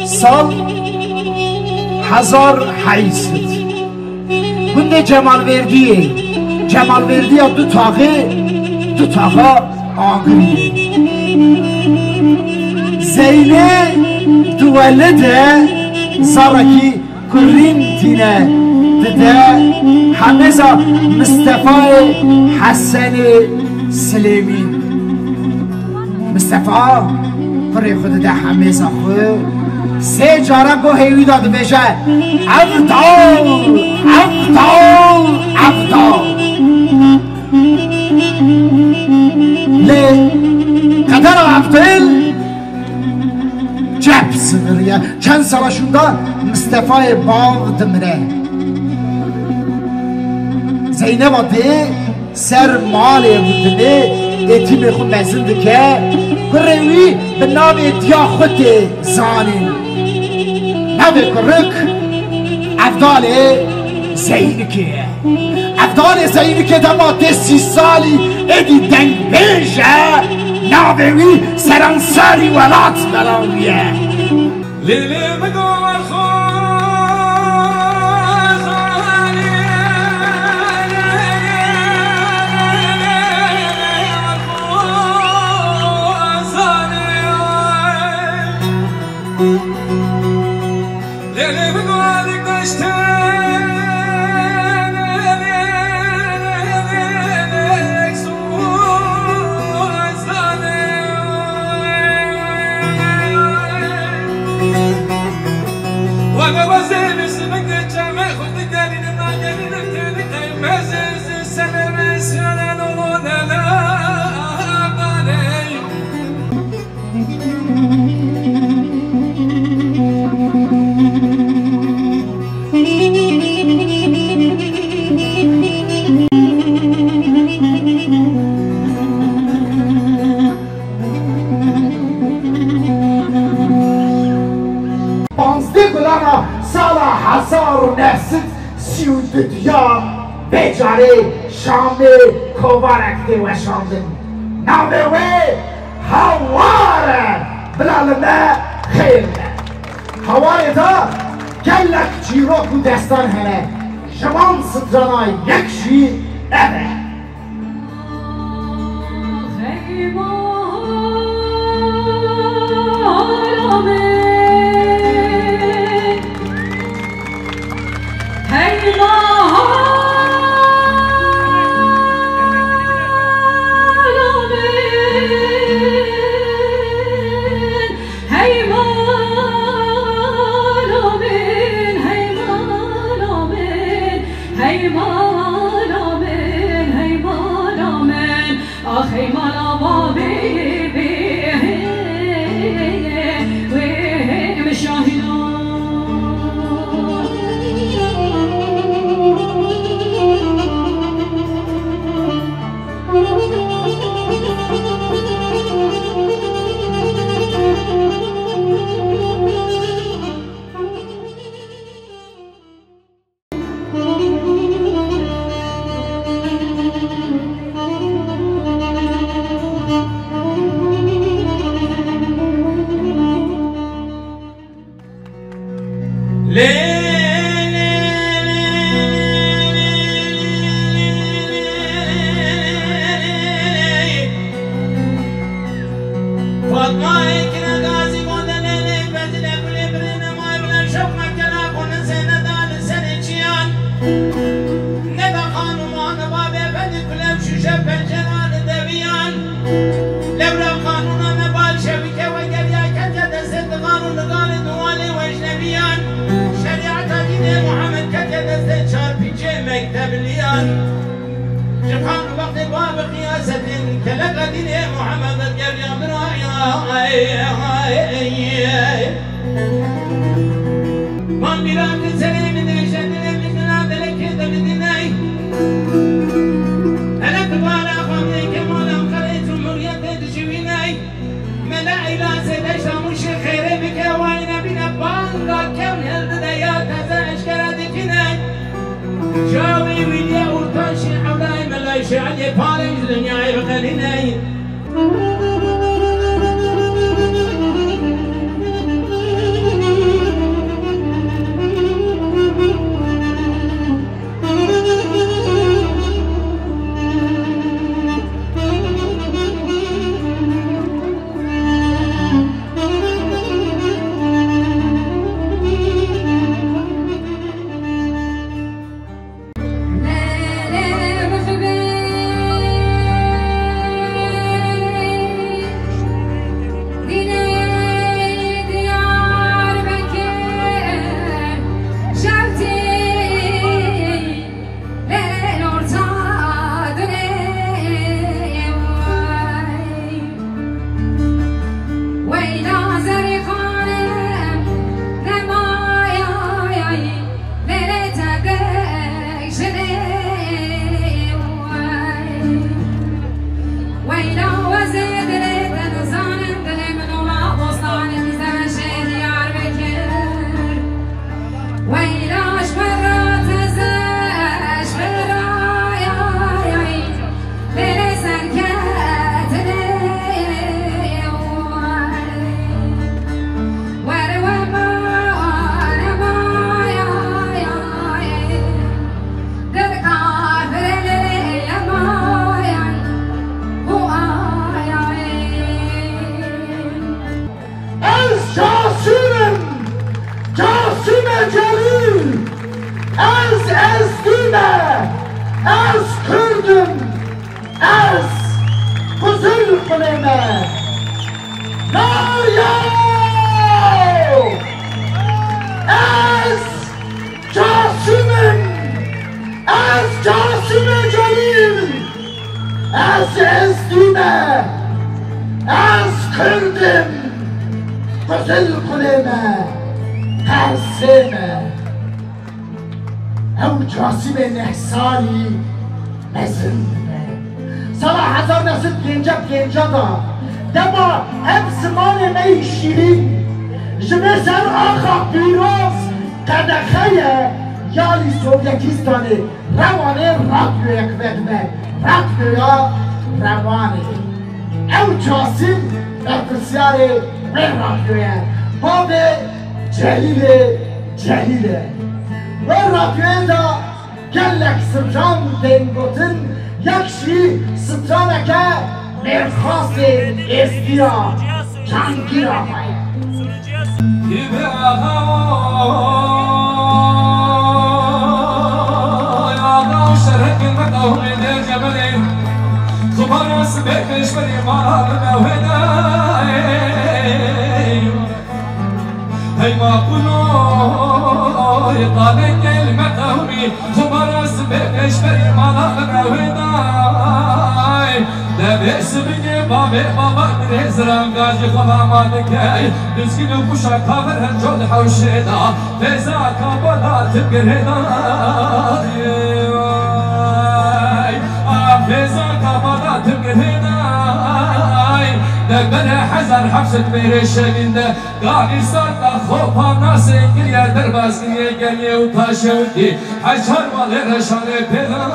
سال 1800 بنده جمالوردی یا دو تاقه آگریه زینه دولده زارکی کرینتینه ده حمزه مصطفی حسن سلیمین مصطفی قری خود ده حمزه خود سه جاره گو هیوی داده بشه افدال لی قدر افدال جب سنریه چند سالشونده مصطفی باغ دمره زینب ده سر مالی بودنه ایتی میخون مزنده که گروی به نام ایتیا خود زانین نام کرک افدال زینکه دماده 30 سالی ایدی دنگ بیشه ناوی سرانساری ولات براویه لیلی مگوار دیا بیچاره شام کوبارکتی و شاندن نامه هواره بلالمه خیلی هواره تا گلک چیروک و دستان هنه شمان سترانا یکشی اوه شعلي بالي الدنيا جاسم جلیل از دینه از کردم از بزرگ خلیمه نایا از جاسم جلیل از دینه از کردم بزرگ خلیمه قسمه او جاسم نحسالی مزنه سال 1000 نسل گنجا دا دما هم زمان می شیرین جمع سر آخا پیروز قدخه یالی سوویتیستانی روانه رادیو یک بدمه رادیویا روانه او جاسم اقتصیاری به رادیویه باب جلیله و رادیویه دا گلک سبجان دنگوتن یکشی سبجانه که مرخواست استیا جنگی را باید هی ما قلوی طالق المتهمی خبرس بکش بری مالا رویدای دبیس بگی بابا نزرم گاجی خواهماد که دزگین خوشا کابر هنجول حوشیدا فیزا کابلا تبگریدا فیزا کابلا تبگریدا دبر حزر حفظت میره شوینده گاهی سرد خوبا ناسه گریه در باز گریه گریه و تاشه و دی حجار والی رشانه پیدا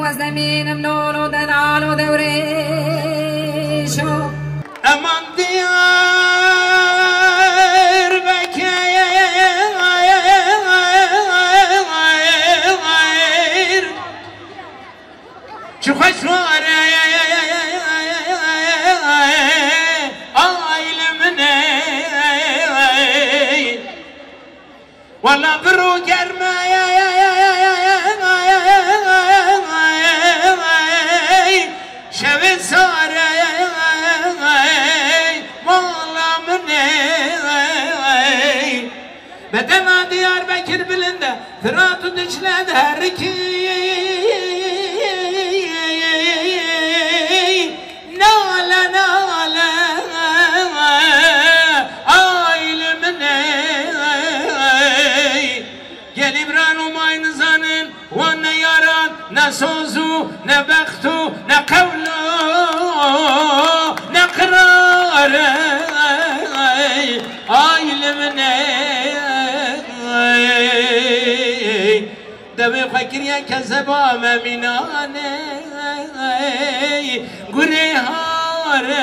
وزنمينم نور ودلال ودوريشو امان ديار بكير شو خشوار آيل مني ولا برو جرما شوي سارة والله مني بدما ديار بكر بلنده فرات ودجلة هركي نالا آيل مني قلي برانو ما ينزانن وانا ياران نسوزو نبختو نقولو نقرار آيل مني دبي فكريا كذبا ممناني قري هارن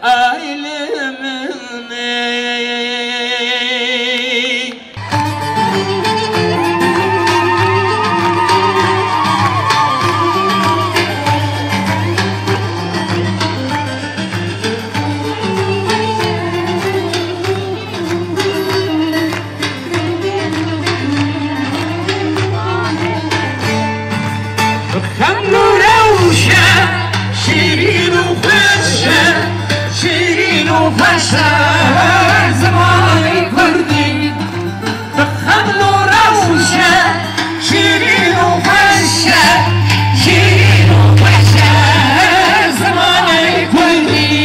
آيل مني خوشه زمانی کردی خبل و روشه شیرین و خوشه شیرین و خوشه زمانی کردی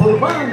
Kurban